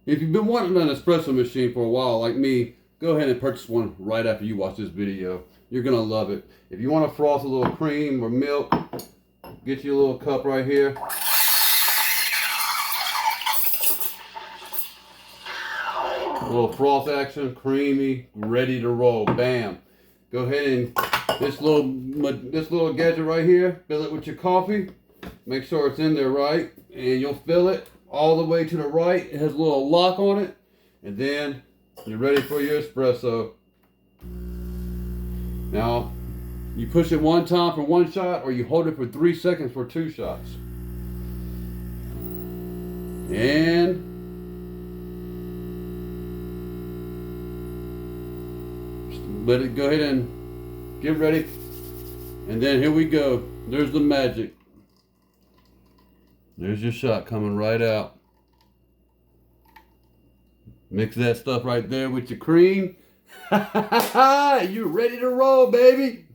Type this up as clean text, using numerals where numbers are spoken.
If you've been wanting an espresso machine for a while, like me, go ahead and purchase one right after you watch this video. You're gonna love it. If you want to froth a little cream or milk, get you a little cup right here. A little froth action, creamy, ready to roll. Bam. Go ahead and this little gadget right here, fill it with your coffee. Make sure it's in there right, and you'll fill it all the way to the right. It has a little lock on it, and then you're ready for your espresso. Now, you push it one time for one shot, or you hold it for 3 seconds for 2 shots. And let it go ahead and get ready. And then here we go. There's the magic. There's your shot coming right out. Mix that stuff right there with your cream. You're ready to roll, baby.